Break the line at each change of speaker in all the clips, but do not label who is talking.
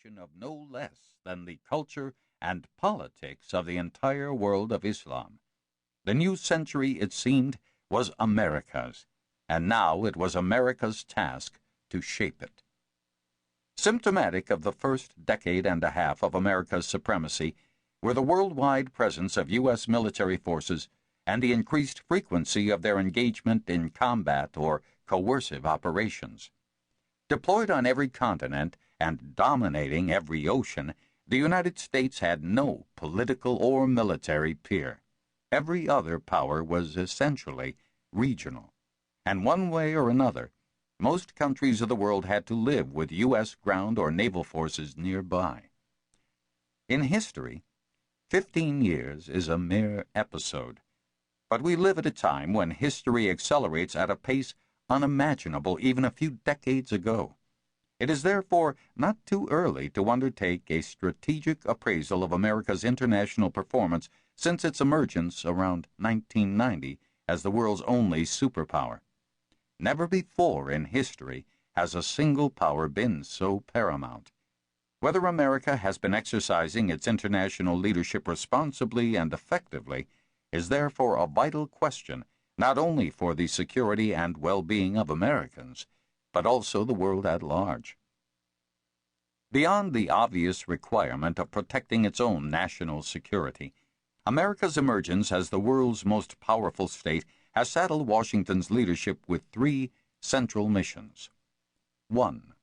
reflection of no less than the culture and politics of the entire world of Islam. The new century, it seemed, was America's, and now it was America's task to shape it. Symptomatic of the first decade and a half of America's supremacy were the worldwide presence of U.S. military forces and the increased frequency of their engagement in combat or coercive operations. Deployed on every continent and dominating every ocean, the United States had no political or military peer. Every other power was essentially regional, and one way or another, most countries of the world had to live with U.S. ground or naval forces nearby. In history, 15 years is a mere episode, but we live at a time when history accelerates at a pace unimaginable even a few decades ago. It is therefore not too early to undertake a strategic appraisal of America's international performance since its emergence around 1990 as the world's only superpower. Never before in history has a single power been so paramount. Whether America has been exercising its international leadership responsibly and effectively is therefore a vital question not only for the security and well-being of Americans, but also the world at large. Beyond the obvious requirement of protecting its own national security, America's emergence as the world's most powerful state has saddled Washington's leadership with three central missions. 1.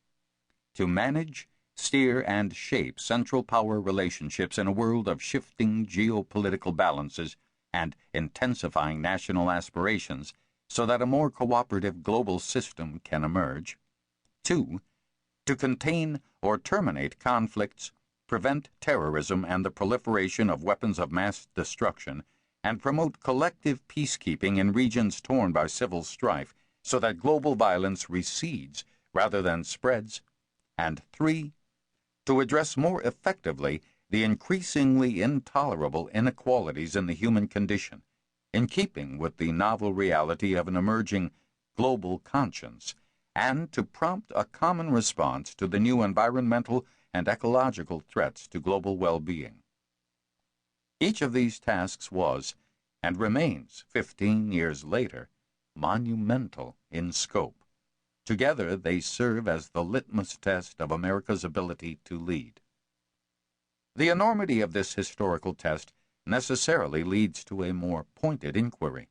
To manage, steer, and shape central power relationships in a world of shifting geopolitical balances and intensifying national aspirations so that a more cooperative global system can emerge. 2. To contain or terminate conflicts, prevent terrorism and the proliferation of weapons of mass destruction, and promote collective peacekeeping in regions torn by civil strife so that global violence recedes rather than spreads. And 3. To address more effectively the increasingly intolerable inequalities in the human condition, in keeping with the novel reality of an emerging global conscience, and to prompt a common response to the new environmental and ecological threats to global well-being. Each of these tasks was, and remains 15 years later, monumental in scope. Together they serve as the litmus test of America's ability to lead. The enormity of this historical test necessarily leads to a more pointed inquiry.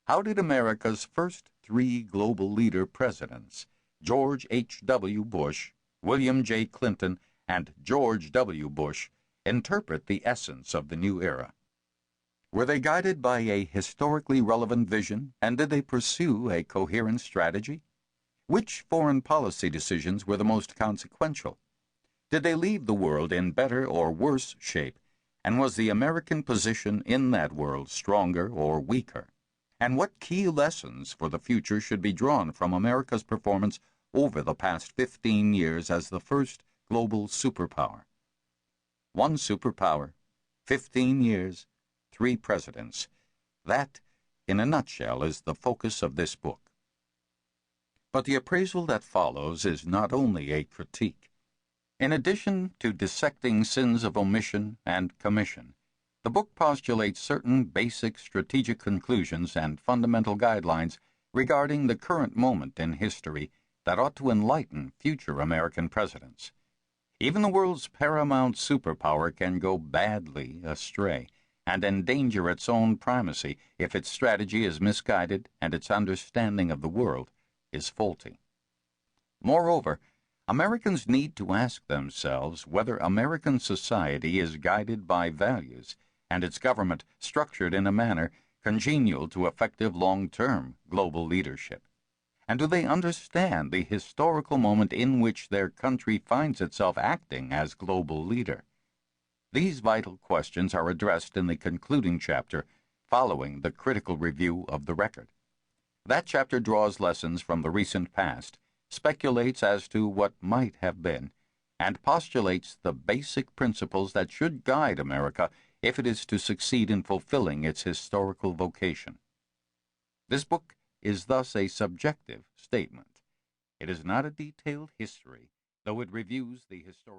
How did America's first three global leader presidents, George H.W. Bush, William J. Clinton, and George W. Bush, interpret the essence of the new era? Were they guided by a historically relevant vision, and did they pursue a coherent strategy? Which foreign policy decisions were the most consequential? Did they leave the world in better or worse shape, and was the American position in that world stronger or weaker? And what key lessons for the future should be drawn from America's performance over the past 15 years as the first global superpower? One superpower, 15 years, 3 presidents. That, in a nutshell, is the focus of this book. But the appraisal that follows is not only a critique. In addition to dissecting sins of omission and commission, the book postulates certain basic strategic conclusions and fundamental guidelines regarding the current moment in history that ought to enlighten future American presidents. Even the world's paramount superpower can go badly astray and endanger its own primacy if its strategy is misguided and its understanding of the world is faulty. Moreover, Americans need to ask themselves whether American society is guided by values and its government structured in a manner congenial to effective long-term global leadership. And do they understand the historical moment in which their country finds itself acting as global leader? These vital questions are addressed in the concluding chapter following the critical review of the record. That chapter draws lessons from the recent past, speculates as to what might have been, and postulates the basic principles that should guide America if it is to succeed in fulfilling its historical vocation. This book is thus a subjective statement. It is not a detailed history, though it reviews the historical